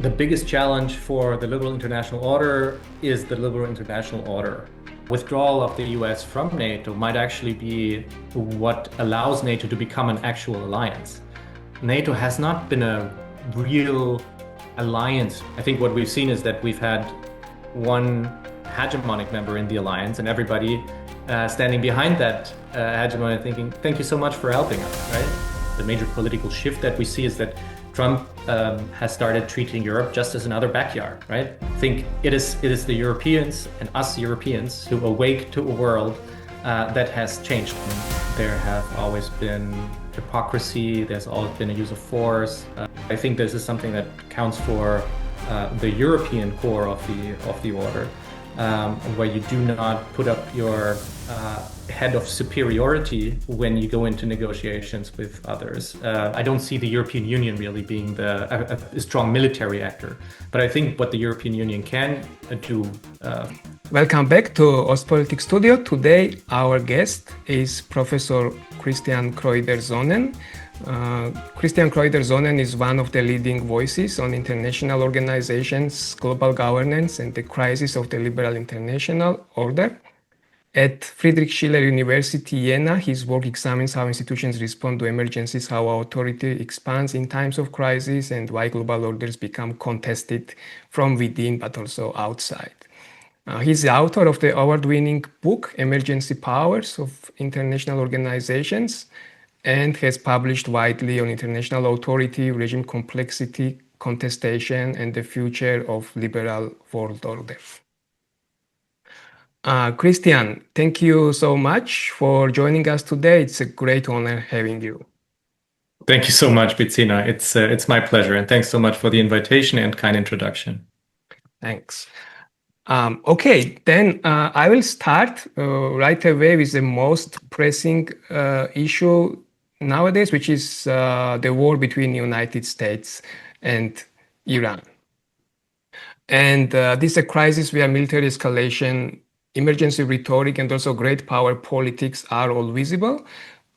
The biggest challenge for the liberal international order is the liberal international order. Withdrawal of the US from NATO might actually be what allows NATO to become an actual alliance. NATO has not been a real alliance. I think what we've seen is that we've had one hegemonic member in the alliance and everybody standing behind that hegemony thinking, thank you so much for helping us, right? The major political shift that we see is that Trump has started treating Europe just as another backyard, right? I think it is the Europeans and us Europeans who awake to a world that has changed. There have always been hypocrisy, there's always been a use of force. I think this is something that counts for the European core of the order, where you do not put up your head of superiority when you go into negotiations with others. I don't see the European Union really being a strong military actor, but I think what the European Union can do. Welcome back to OSTpolitik Studio. Today our guest is Professor Christian Kreuder-Sonnen. Christian Kreuder-Sonnen is one of the leading voices on international organizations, global governance, and the crisis of the liberal international order. At Friedrich Schiller University Jena, his work examines how institutions respond to emergencies, how authority expands in times of crisis, and why global orders become contested from within but also outside. He's the author of the award-winning book, Emergency Powers of International Organizations, and has published widely on international authority, regime complexity, contestation, and the future of liberal world order. Christian, thank you so much for joining us today. It's a great honor having you. Thank you so much, Bettina. It's my pleasure, and thanks so much for the invitation and kind introduction. Thanks. Okay, then I will start right away with the most pressing issue nowadays, which is the war between the United States and Iran. And this is a crisis where military escalation, emergency rhetoric, and also great power politics are all visible,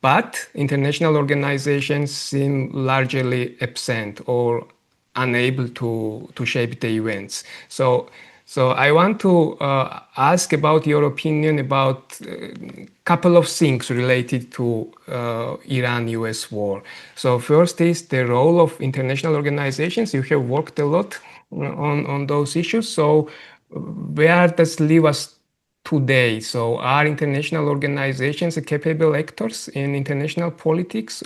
but international organizations seem largely absent or unable to shape the events. So I want to ask about your opinion about a couple of things related to Iran-US war. So first is the role of international organizations. You have worked a lot on those issues. So where does leave us today? So are international organizations capable actors in international politics,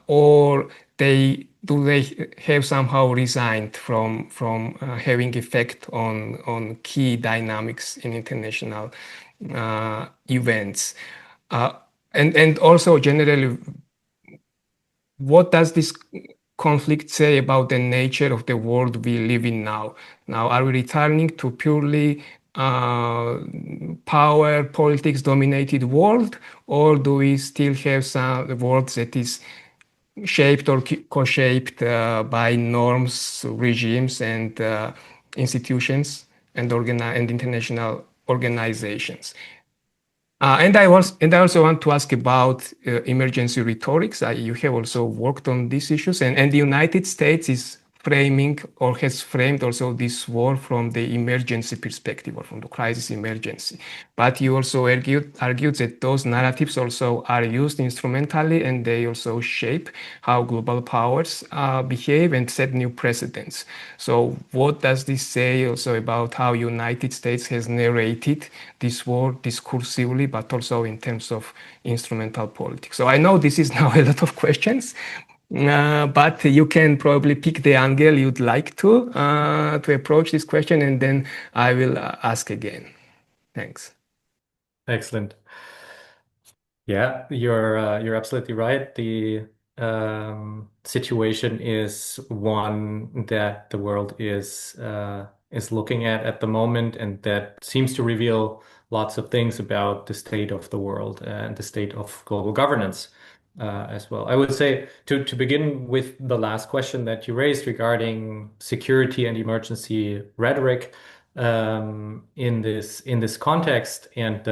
or do they have somehow resigned from having effect on key dynamics in international events? And also generally, what does this conflict say about the nature of the world we live in now? Now, are we returning to purely power, politics dominated world, or do we still have some world that is shaped or co-shaped by norms, regimes, and institutions and international organizations? And I also want to ask about emergency rhetorics. You have also worked on these issues, and the United States is framing or has framed also this war from the emergency perspective or from the crisis emergency. But you also argued that those narratives also are used instrumentally and they also shape how global powers behave and set new precedents. So what does this say also about how United States has narrated this war discursively, but also in terms of instrumental politics? So I know this is now a lot of questions, but you can probably pick the angle you'd like to approach this question, and then I will ask again. Thanks. Excellent. Yeah, you're absolutely right. The situation is one that the world is looking at the moment, and that seems to reveal lots of things about the state of the world and the state of global governance. As well. I would say to begin with the last question that you raised regarding security and emergency rhetoric in this context and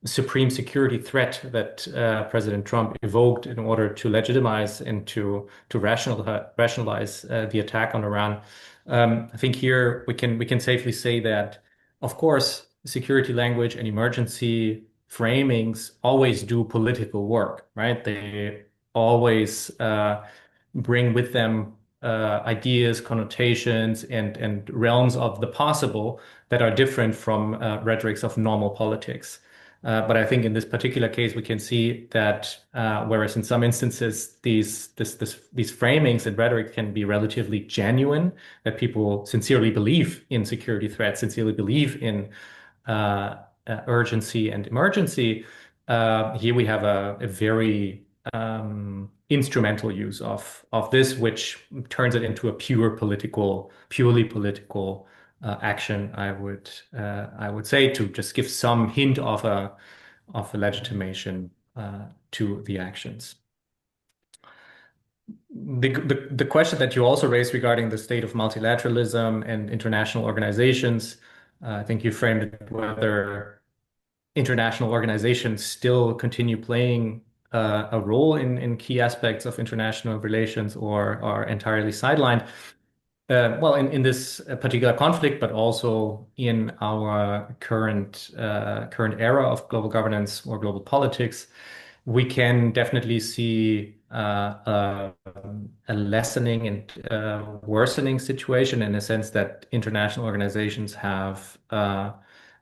supreme security threat that President Trump evoked in order to legitimize and to rationalize the attack on Iran. I think here we can safely say that, of course, security language and emergency framings always do political work, right? They always bring with them ideas, connotations, and realms of the possible that are different from rhetorics of normal politics. But I think in this particular case, we can see that whereas in some instances these framings and rhetoric can be relatively genuine, that people sincerely believe in security threats, sincerely believe in urgency and emergency. Here we have a very instrumental use of this, which turns it into a purely political action. I would say, to just give some hint of a legitimation to the actions. The question that you also raised regarding the state of multilateralism and international organizations, I think you framed it whether international organizations still continue playing a role in key aspects of international relations or are entirely sidelined. Well, in this particular conflict, but also in our current era of global governance or global politics, we can definitely see a lessening and worsening situation, in the sense that international organizations have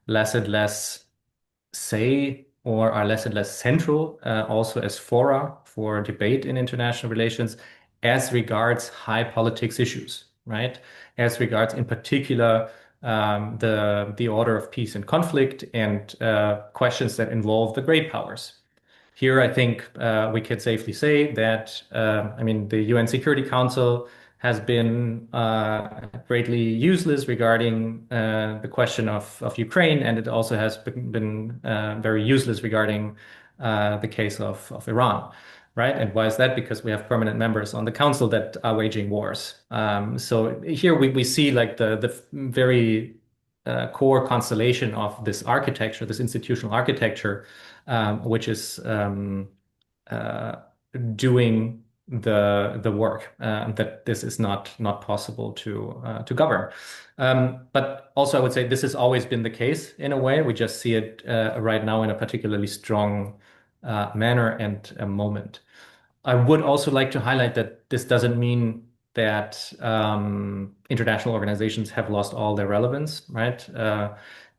less and less say or are less and less central, also as fora for debate in international relations as regards high politics issues, right? As regards, in particular, the order of peace and conflict and questions that involve the great powers. Here, I think we can safely say that, I mean, the UN Security Council has been greatly useless regarding the question of Ukraine, and it also has been very useless regarding the case of Iran, right? And why is that? Because we have permanent members on the council that are waging wars. So here we see like the very core constellation of this architecture, this institutional architecture, which is doing the work that this is not possible to govern. But also, I would say this has always been the case in a way. We just see it right now in a particularly strong manner and a moment. I would also like to highlight that this doesn't mean that international organizations have lost all their relevance, right?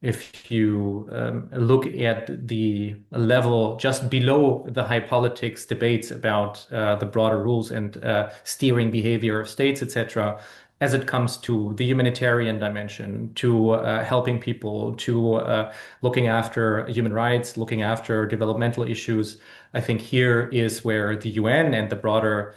If you look at the level just below the high politics debates about the broader rules and steering behavior of states, etc., as it comes to the humanitarian dimension, to helping people, to looking after human rights, looking after developmental issues, I think here is where the UN and the broader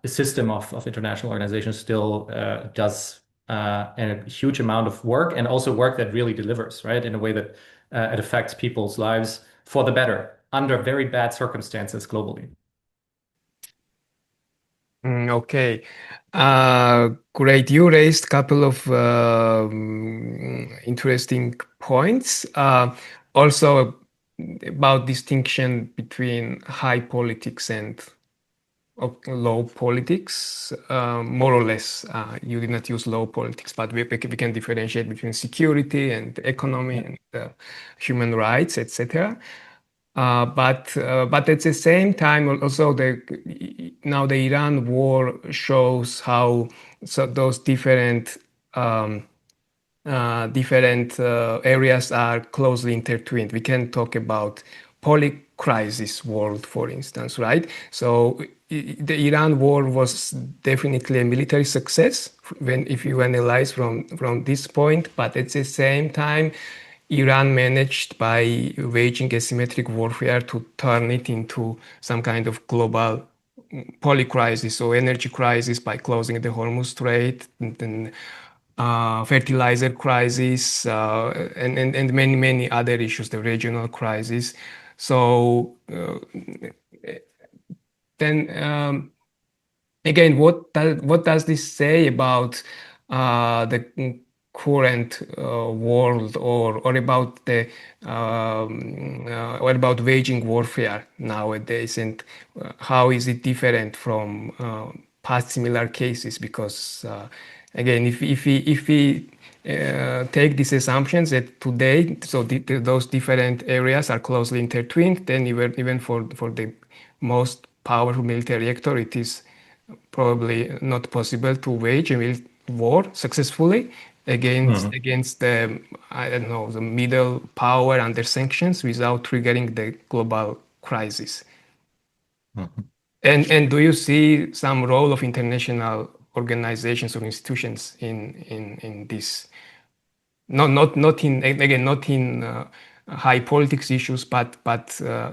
system of international organizations still does a huge amount of work, and also work that really delivers, right? In a way that it affects people's lives for the better under very bad circumstances globally. Okay. Great. You raised a couple of interesting points. Also about distinction between high politics and low politics, more or less. You did not use low politics, but we can differentiate between security and economy and human rights, etc. But at the same time, also now the Iran war shows how those different areas are closely intertwined. We can talk about polycrisis world, for instance, right? So the Iran war was definitely a military success if you analyze from this point, but at the same time, Iran managed by waging asymmetric warfare to turn it into some kind of global polycrisis, so energy crisis by closing the Hormuz Strait, and then fertilizer crisis, and many other issues, the regional crisis. So then again, what does this say about the current world, or about the or about waging warfare nowadays, and how is it different from past similar cases? Because again, if we take these assumptions that today, so those different areas are closely intertwined, then even for the most powerful military actor, it is probably not possible to wage a war successfully Mhm. against the, I don't know, the middle power under sanctions without triggering the global crisis. Mhm. And do you see some role of international organizations or institutions in this? Not in, again, not in high politics issues, but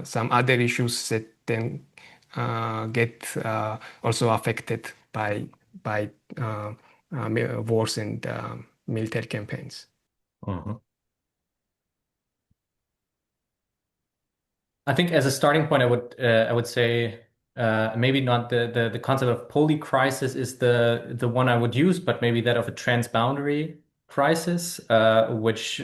some other issues that then get also affected by wars and military campaigns. Mhm. I think as a starting point, I would say maybe not the concept of polycrisis is the one I would use, but maybe that of a transboundary crisis, which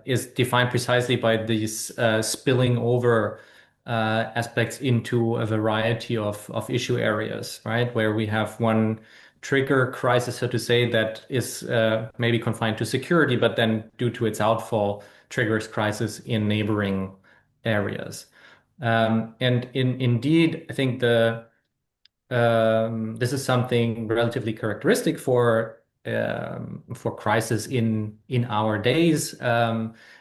is defined precisely by these spilling over aspects into a variety of issue areas, right? Where we have one trigger crisis, so to say, that is maybe confined to security, but then due to its outfall, triggers crisis in neighboring areas. And indeed, I think this is something relatively characteristic for crisis in our days,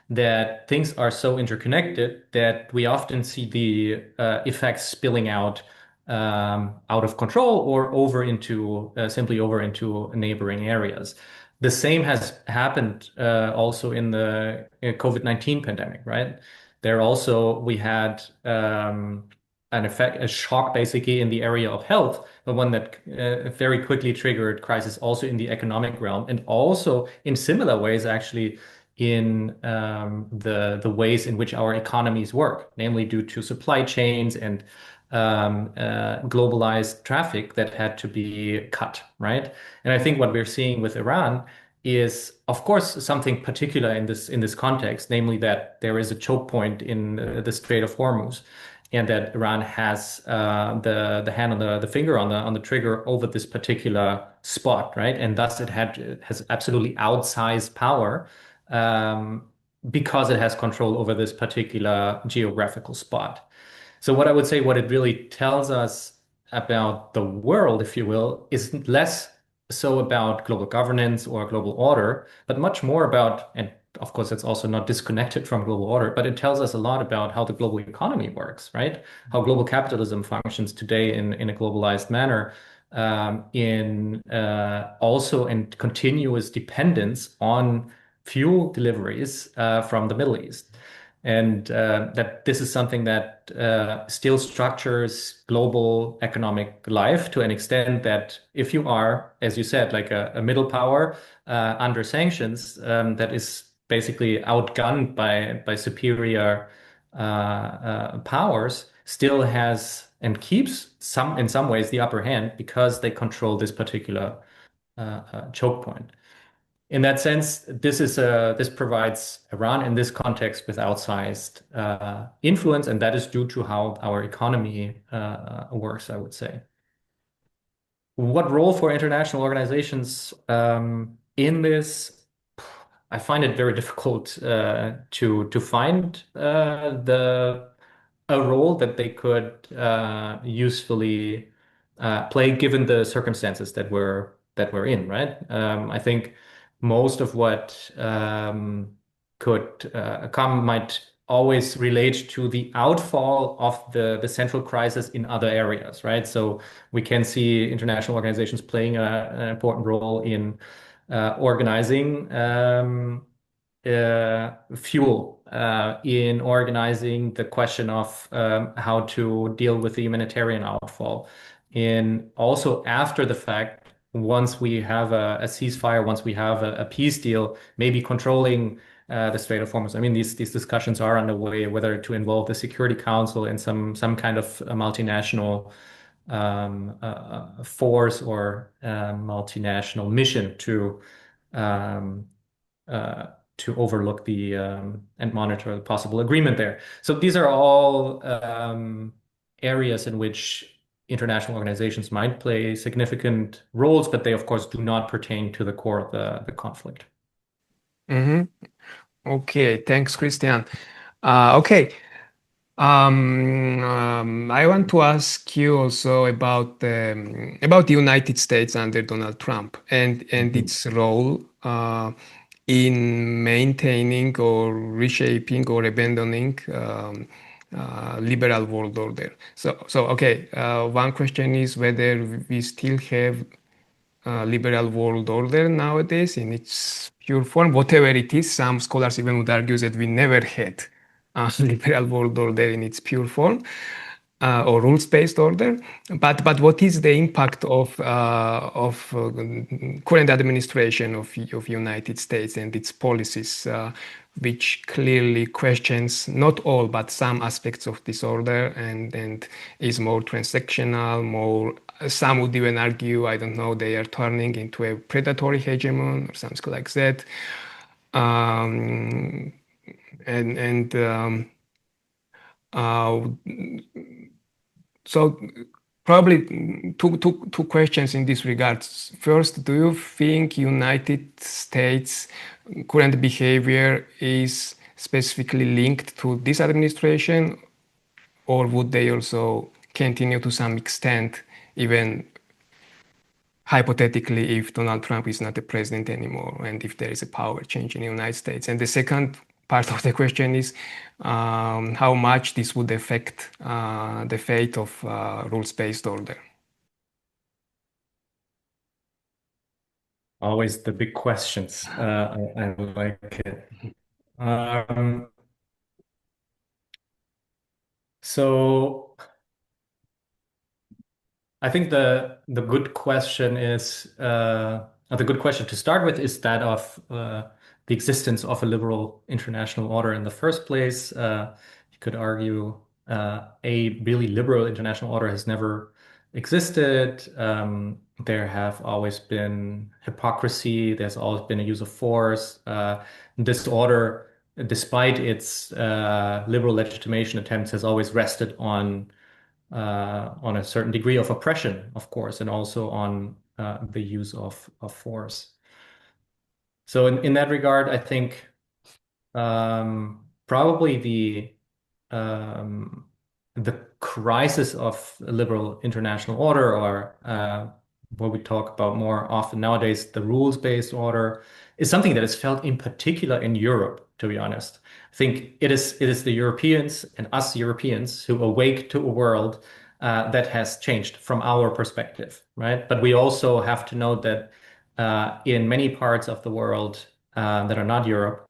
that things are so interconnected that we often see the effects spilling out of control or over into simply over into neighboring areas. The same has happened also in the COVID-19 pandemic, right? There also we had an effect, a shock basically in the area of health, but one that very quickly triggered crisis also in the economic realm, and also in similar ways actually in the ways in which our economies work, namely due to supply chains and globalized traffic that had to be cut, right? And I think what we're seeing with Iran is, of course, something particular in this context, namely that there is a choke point in the Strait of Hormuz, and that Iran has the hand on the finger on the trigger over this particular spot, right? And thus it has absolutely outsized power because it has control over this particular geographical spot. So what I would say, what it really tells us about the world, if you will, is less so about global governance or global order, but much more about, and of course, it's also not disconnected from global order, but it tells us a lot about how the global economy works, right? How global capitalism functions today in a globalized manner, in also and continuous dependence on fuel deliveries from the Middle East. And that this is something that still structures global economic life to an extent that if you are, as you said, like a middle power under sanctions, that is basically outgunned by superior powers, still has and keeps in some ways the upper hand because they control this particular choke point. In that sense, this provides Iran in this context with outsized influence, and that is due to how our economy works, I would say. What role for international organizations in this? I find it very difficult to find the a role that they could usefully play given the circumstances that we're in, right? I think most of what could come might always relate to the outfall of the central crisis in other areas, right? So we can see international organizations playing an important role in organizing fuel, in organizing the question of how to deal with the humanitarian outfall. In also after the fact, once we have a ceasefire, once we have a peace deal, maybe controlling the Strait of Hormuz. I mean, these discussions are underway, whether to involve the Security Council in some kind of a multinational force or multinational mission to um, to overlook the and monitor the possible agreement there. So these are all areas in which international organizations might play significant roles, but they of course do not pertain to the core of the conflict. Mm-hmm. Okay, thanks, Christian. Okay. I want to ask you also about the United States under Donald Trump and Mhm. its role in maintaining or reshaping or abandoning liberal world order. So okay, one question is whether we still have liberal world order nowadays in its pure form, whatever it is. Some scholars even would argue that we never had a liberal world order in its pure form. Or rules-based order, but what is the impact of current administration of United States and its policies, which clearly questions not all but some aspects of this order and is more transactional, more some would even argue, I don't know, they are turning into a predatory hegemon or something like that. Um, and uh, So probably two questions in this regard. First, do you think United States current behavior is specifically linked to this administration, or would they also continue to some extent, even hypothetically, if Donald Trump is not the president anymore and if there is a power change in the United States? And the second part of the question is how much this would affect the fate of rules-based order. Always the big questions. I like it. Um, so I think the good question is or the good question to start with is that of the existence of a liberal international order in the first place. You could argue a really liberal international order has never existed. There have always been hypocrisy. There's always been a use of force. This order, despite its liberal legitimation attempts, has always rested on a certain degree of oppression, of course, and also on the use of force. So in that regard, I think probably the crisis of a liberal international order, or what we talk about more often nowadays, the rules-based order, is something that is felt in particular in Europe, to be honest. I think it is the Europeans and us Europeans who awake to a world that has changed from our perspective, right? But we also have to note that in many parts of the world that are not Europe,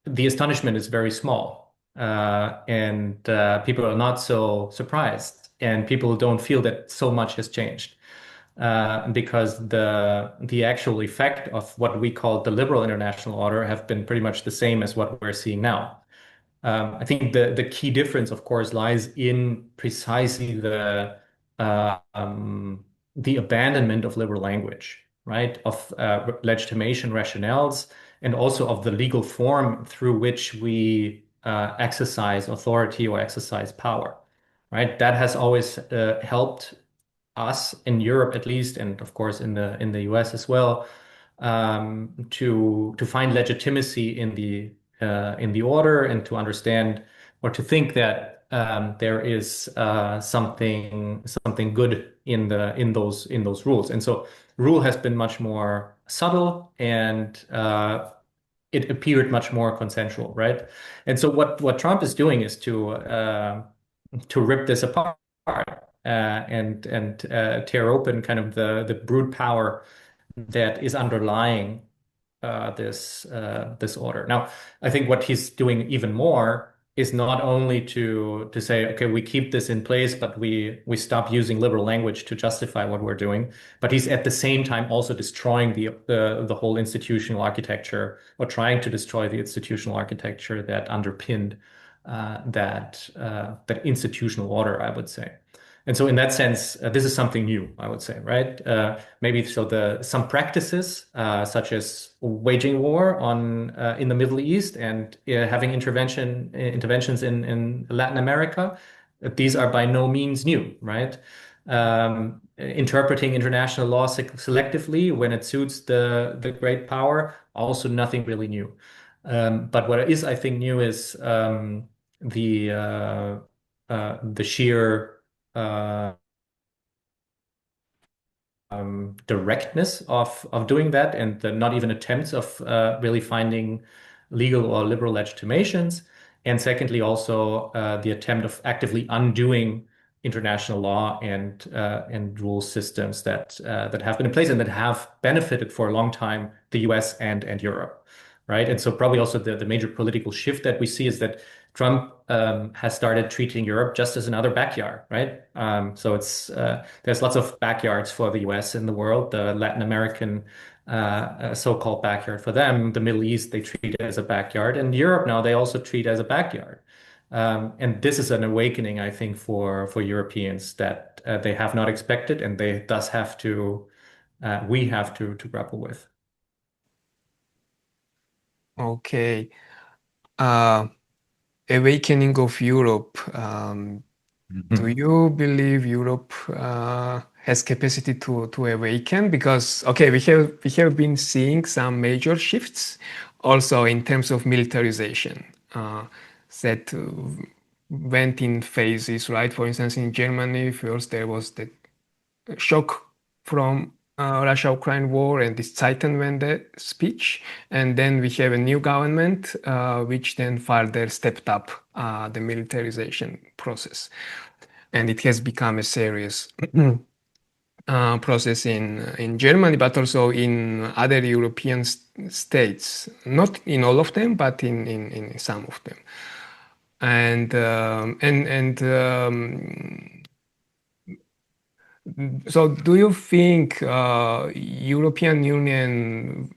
the astonishment is very small, and people are not so surprised, and people don't feel that so much has changed, because the actual effect of what we call the liberal international order have been pretty much the same as what we're seeing now. I think the key difference, of course, lies in precisely the abandonment of liberal language, right? Of legitimation rationales, and also of the legal form through which we exercise authority or exercise power, right? That has always helped us in Europe, at least, and of course in the US as well, to find legitimacy in the order, and to understand or to think that there is something good in those rules. And so rule has been much more subtle, and it appeared much more consensual, right? And so what Trump is doing is to rip this apart, and tear open kind of the brute power that is underlying this order. Now, I think what he's doing even more is not only to say, okay, we keep this in place, but we stop using liberal language to justify what we're doing, but he's at the same time also destroying the whole institutional architecture, or trying to destroy the institutional architecture that underpinned that institutional order, I would say. And so in that sense, this is something new, I would say, right? Maybe so some practices, such as waging war in the Middle East and having interventions in Latin America, these are by no means new, right? Interpreting international law selectively when it suits the great power, also nothing really new. But what is, I think, new is the the sheer uh, directness of doing that, and the not even attempts of really finding legal or liberal legitimations. And secondly, also the attempt of actively undoing international law and rule systems that have been in place and that have benefited for a long time the US and Europe, right? And so probably also the major political shift that we see is that Trump has started treating Europe just as another backyard, right? So there's lots of backyards for the US in the world. The Latin American so-called backyard for them, the Middle East they treat it as a backyard, and Europe now they also treat as a backyard. And this is an awakening, I think, for Europeans that they have not expected, and they thus have to we have to grapple with. Okay. Uh, Awakening of Europe. Do Mhm. you believe Europe has capacity to awaken? Because okay, we have been seeing some major shifts also in terms of militarization that went in phases, right? For instance, in Germany, first there was the shock from Russia-Ukraine war and this Zeitenwende speech, and then we have a new government which then further stepped up the militarization process, and it has become a serious process in Germany, but also in other European states. Not in all of them, but in some of them. And so, do you think European Union,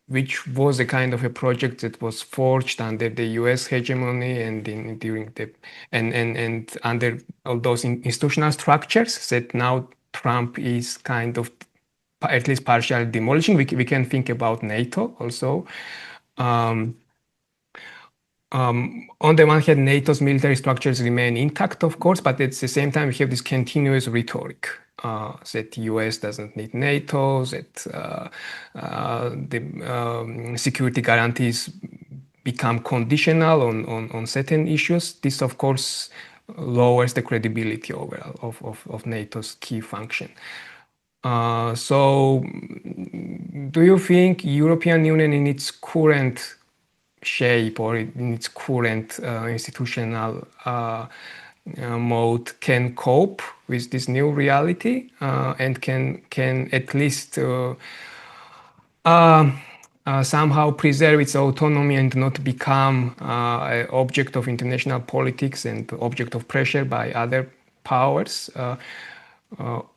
which was a kind of a project that was forged under the US hegemony and during the and under all those institutional structures that now Trump is kind of at least partially demolishing? We can think about NATO also. Um, on the one hand, NATO's military structures remain intact, of course, but at the same time, we have this continuous rhetoric that the US doesn't need NATO, that the security guarantees become conditional on certain issues. This, of course, lowers the credibility overall of NATO's key function. So, do you think European Union in its current shape or in its current institutional mode can cope with this new reality and can at least somehow preserve its autonomy and not become an object of international politics and object of pressure by other powers?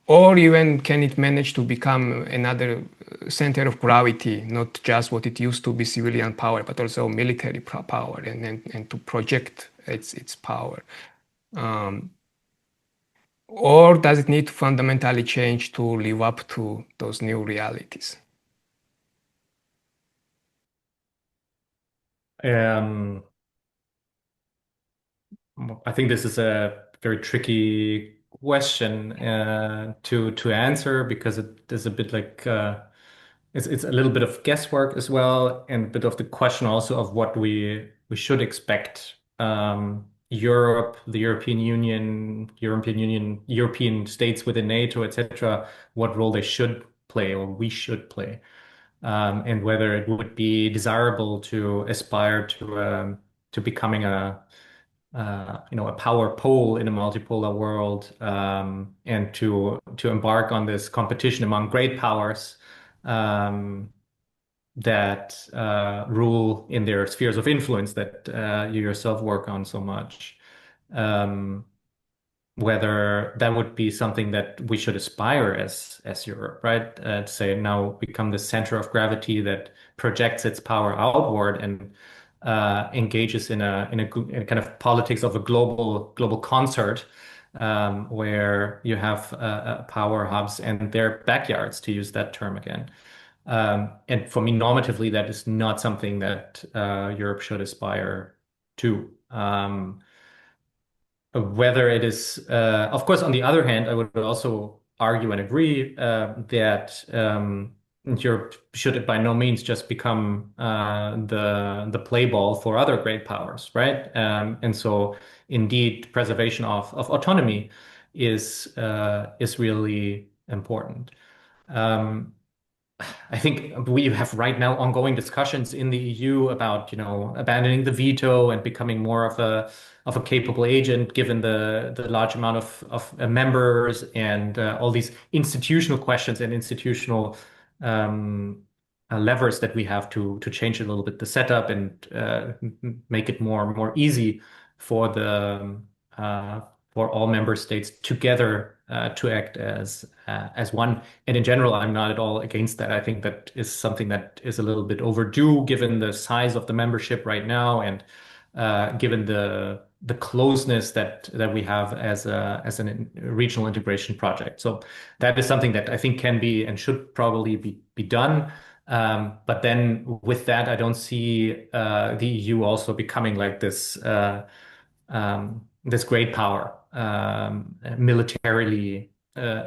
Or even can it manage to become another center of gravity, not just what it used to be civilian power, but also military power and to project its power? Um, or does it need to fundamentally change to live up to those new realities? Um, I think this is a very tricky question to answer because it is a bit like it's a little bit of guesswork as well, and a bit of the question also of what we should expect. Europe, the European states within NATO, etc., what role they should play or we should play, and whether it would be desirable to aspire to becoming a power pole in a multipolar world, and to embark on this competition among great powers um, that rule in their spheres of influence that you yourself work on so much. Um, Whether that would be something that we should aspire as Europe, right? To say now become the center of gravity that projects its power outward and engages in a kind of politics of a global concert, where you have power hubs and their backyards, to use that term again. And for me, normatively, that is not something that Europe should aspire to. Whether it is, of course, on the other hand, I would also argue and agree that Europe should by no means just become the play ball for other great powers, right? And so, indeed, preservation of autonomy is really important. Um, I think we have right now ongoing discussions in the EU about, abandoning the veto and becoming more of a capable agent, given the large amount of members and all these institutional questions and institutional levers that we have to change a little bit the setup and make it more easy for the uh, for all member states together to act as one. And in general, I'm not at all against that. I think that is something that is a little bit overdue given the size of the membership right now and given the closeness that we have as an regional integration project. So that is something that I think can be and should probably be done. But then with that, I don't see the EU also becoming like this great power, militarily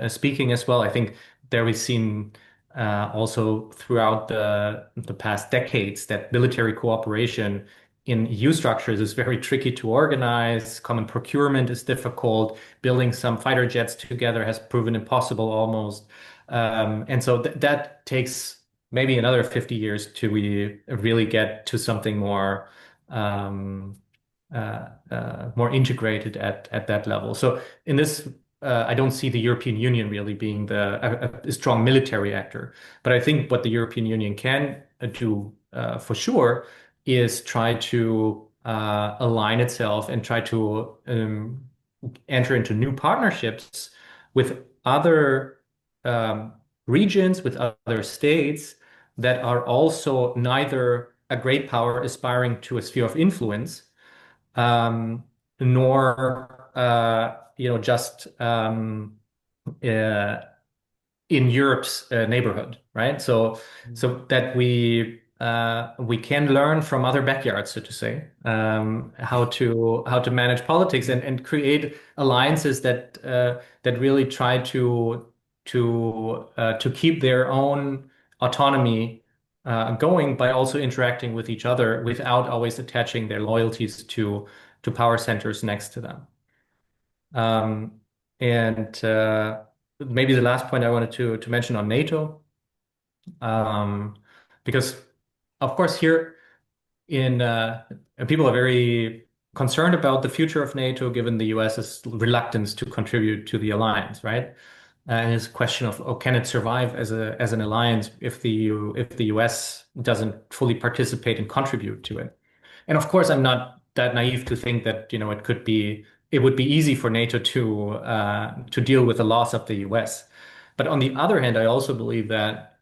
speaking as well. I think there we've seen also throughout the past decades that military cooperation in EU structures is very tricky to organize. Common procurement is difficult. Building some fighter jets together has proven impossible almost. And so that takes maybe another 50 years till we really get to something um, more integrated at that level. So in this, I don't see the European Union really being a strong military actor. But I think what the European Union can do for sure is try to align itself and try to enter into new partnerships with other um, regions, with other states that are also neither a great power aspiring to a sphere of influence, um, nor just uh, in Europe's neighborhood, right? So that we can learn from other backyards, so to say, how to manage politics and create alliances that really try to keep their own autonomy going by also interacting with each other without always attaching their loyalties to power centers next to them. Um, and maybe the last point I wanted to mention on NATO, um, because of course here people are very concerned about the future of NATO given the US's reluctance to contribute to the alliance, right? And it's a question of, oh, can it survive as an alliance if the US doesn't fully participate and contribute to it? And of course, I'm not that naive to think that, it would be easy for NATO to deal with the loss of the US. But on the other hand, I also believe that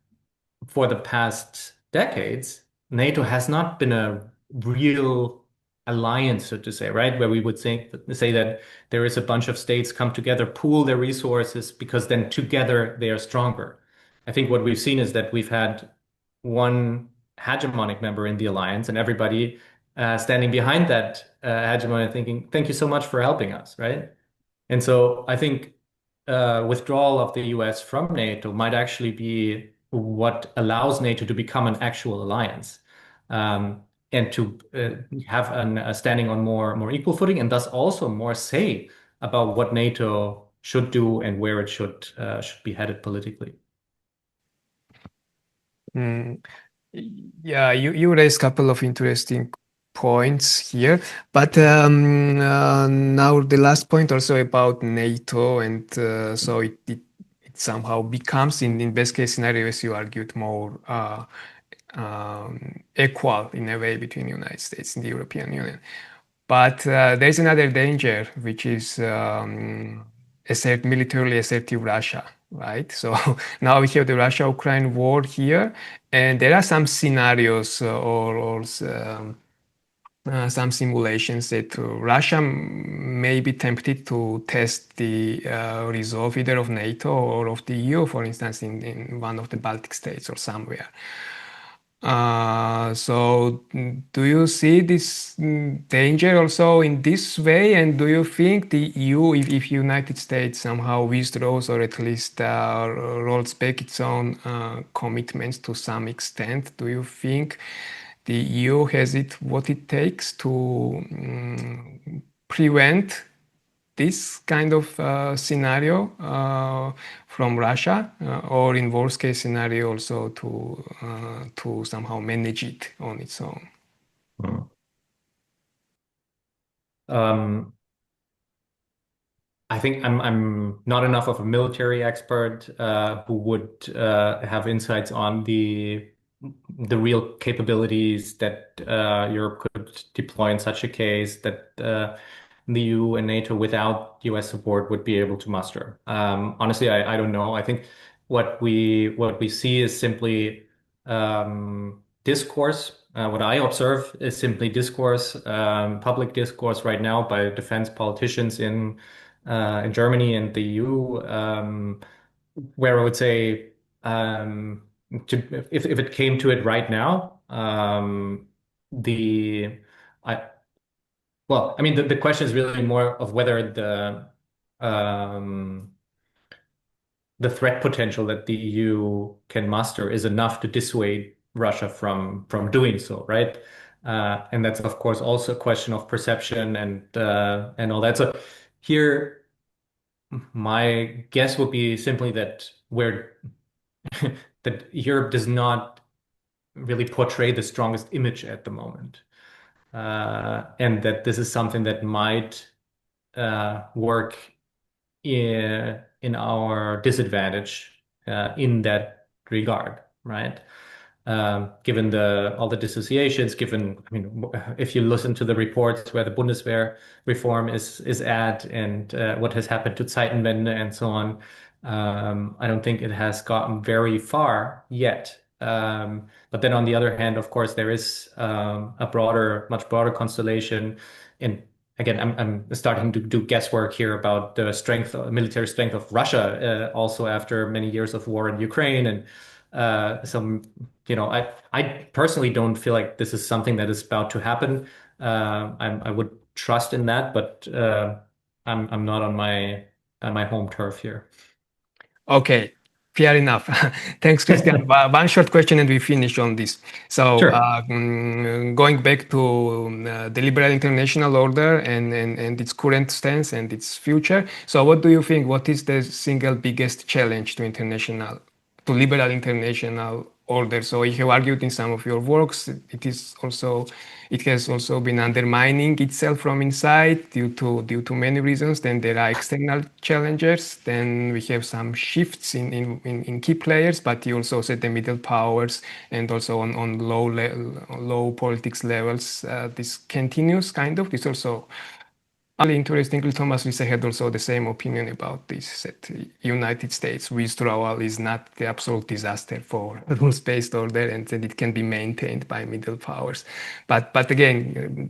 for the past decades, NATO has not been a real alliance, so to say, right? Where we would say that there is a bunch of states come together, pool their resources, because then together they are stronger. I think what we've seen is that we've had one hegemonic member in the alliance and everybody standing behind that hegemon thinking, thank you so much for helping us, right? And so I think withdrawal of the US from NATO might actually be what allows NATO to become an actual alliance, and to have a standing on more equal footing, and thus also more say about what NATO should do and where it should be headed politically. Mm, yeah, you raised a couple of interesting points here, but now the last point also about NATO, and so it somehow becomes, in best case scenario, as you argued, more equal in a way between the United States and the European Union. But there's another danger, which is militarily assertive Russia, right? So now we have the Russia-Ukraine war here, and there are some scenarios or some simulations that Russia may be tempted to test the resolve either of NATO or of the EU, for instance, in one of the Baltic states or somewhere. So do you see this danger also in this way? And do you think the EU, if United States somehow withdraws or at least rolls back its own commitments to some extent, do you think the EU has what it takes to prevent this kind of scenario from Russia, or in worst case scenario also to somehow manage it on its own? Mm. Um, I think I'm not enough of a military expert who would have insights on the real capabilities that Europe could deploy in such a case that the EU and NATO without US support would be able to muster. Honestly, I don't know. I think what we see is simply discourse. What I observe is simply discourse, public discourse right now by defense politicians in Germany and the EU, where I would say if it came to it right now, the I well, I mean the question is really more of whether um, the threat potential that the EU can muster is enough to dissuade Russia from doing so, right? And that's of course also a question of perception and all that. So here, my guess would be simply that where that Europe does not really portray the strongest image at the moment, and that this is something that might work in our disadvantage in that regard, right? Given all the dissociations, I mean, if you listen to the reports where the Bundeswehr reform is at and what has happened to Zeitenwende and so on, I don't think it has gotten very far yet. But then on the other hand, of course, there is much broader constellation. And again, I'm starting to do guesswork here about the military strength of Russia, also after many years of war in Ukraine and some, I personally don't feel like this is something that is about to happen. I would trust in that, but I'm not on my home turf here. Okay, fair enough. Thanks, Christian. One short question and we finish on this. So, Sure. going back to the liberal international order and its current stance and its future. So, what do you think? What is the single biggest challenge to liberal international order? So, you have argued in some of your works, it has also been undermining itself from inside due to many reasons. Then there are external challenges. Then we have some shifts in key players, but you also said the middle powers and also on low politics levels. This continues kind of. This also interestingly, Thomas Lisa had also the same opinion about this, that United States withdrawal is not the absolute disaster for rules-based order and that it can be maintained by middle powers. But again,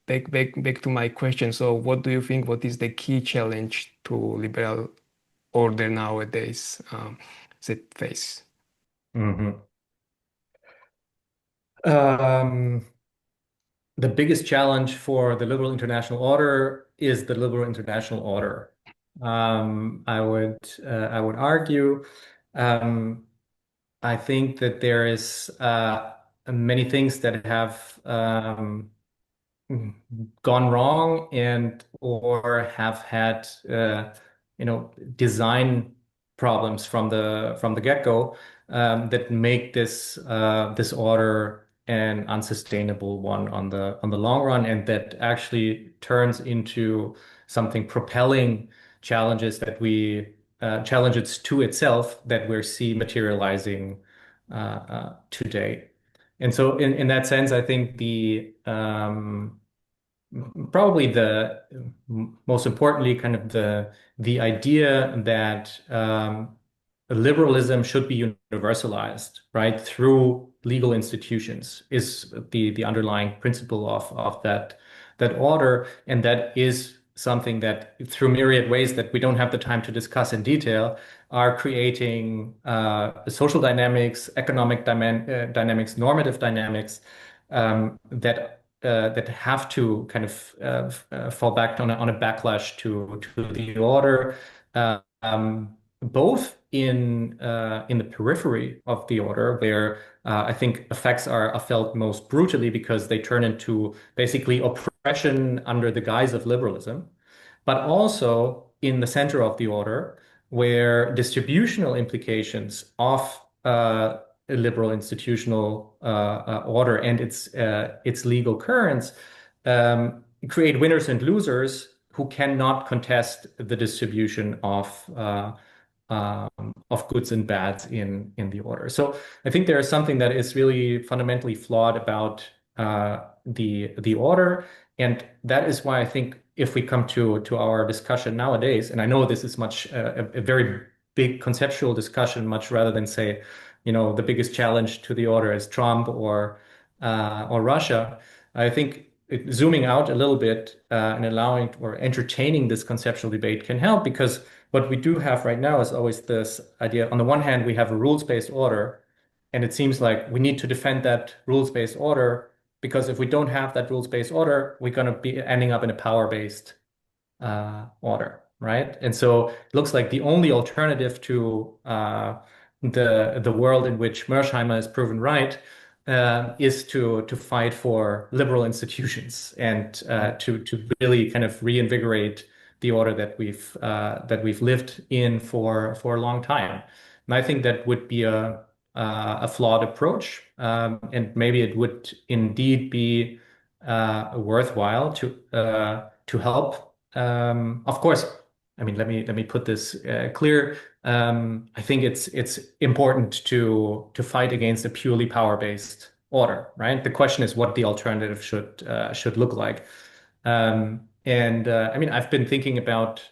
back to my question. So what do you think, what is the key challenge to liberal order nowadays that face? Mhm. Um, the biggest challenge for the liberal international order is the liberal international order. I would argue. Um, I think that there is many things that have gone wrong and or have had design problems from the get-go that make this order an unsustainable one on the long run, and that actually turns into something propelling challenges to itself that we're see materializing today. And so in that sense, I think probably the most importantly, kind of the idea that liberalism should be universalized, right, through legal institutions is the underlying principle of that order, and that is something that through myriad ways that we don't have the time to discuss in detail are creating social dynamics, economic dynamics, normative dynamics that have to kind of fall back on a backlash to the order, both in the periphery of the order, where I think effects are felt most brutally because they turn into basically oppression under the guise of liberalism, but also in the center of the order, where distributional implications of a liberal institutional order and its legal currents create winners and losers who cannot contest the distribution of goods and bads in the order. So I think there is something that is really fundamentally flawed about the order, and that is why I think if we come to our discussion nowadays, and I know this is much a very big conceptual discussion, much rather than say, the biggest challenge to the order is Trump or Russia. I think zooming out a little bit and allowing or entertaining this conceptual debate can help, because what we do have right now is always this idea. On the one hand, we have a rules-based order, and it seems like we need to defend that rules-based order, because if we don't have that rules-based order, we're going to be ending up in a power-based order, right? And so it looks like the only alternative to the world in which Mersheimer is proven right is to fight for liberal institutions and to really kind of reinvigorate the order that we've lived in for a long time. And I think that would be a flawed approach, and maybe it would indeed be worthwhile to help. Of course, I mean, let me put this clear. I think it's important to fight against a purely power-based order, right? The question is what the alternative should look like. I mean, I've been thinking about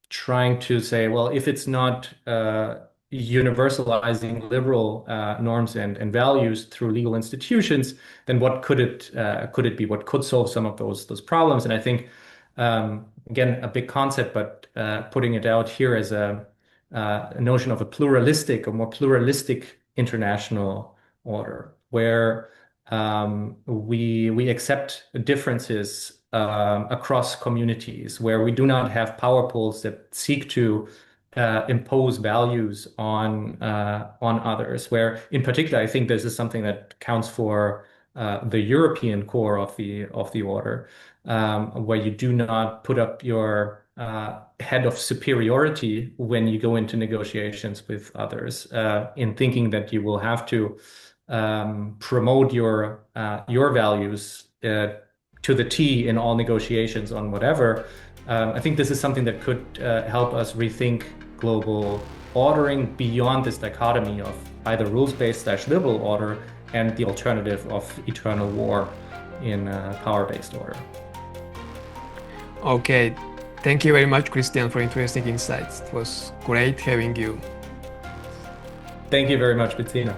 trying to say, well, if it's not universalizing liberal norms and values through legal institutions, then what could it be? What could solve some of those problems? And I think again, a big concept, but putting it out here as a notion of a pluralistic or more pluralistic international order, where we accept differences across communities, where we do not have power poles that seek to impose values on others. Where, in particular, I think this is something that counts for the European core of the order, where you do not put up your head of superiority when you go into negotiations with others, in thinking that you will have to promote your values to the T in all negotiations on whatever. I think this is something that could help us rethink global ordering beyond this dichotomy of either rules-based / liberal order and the alternative of eternal war in power-based order. Okay, thank you very much, Christian, for interesting insights. It was great having you. Thank you very much, Bettina.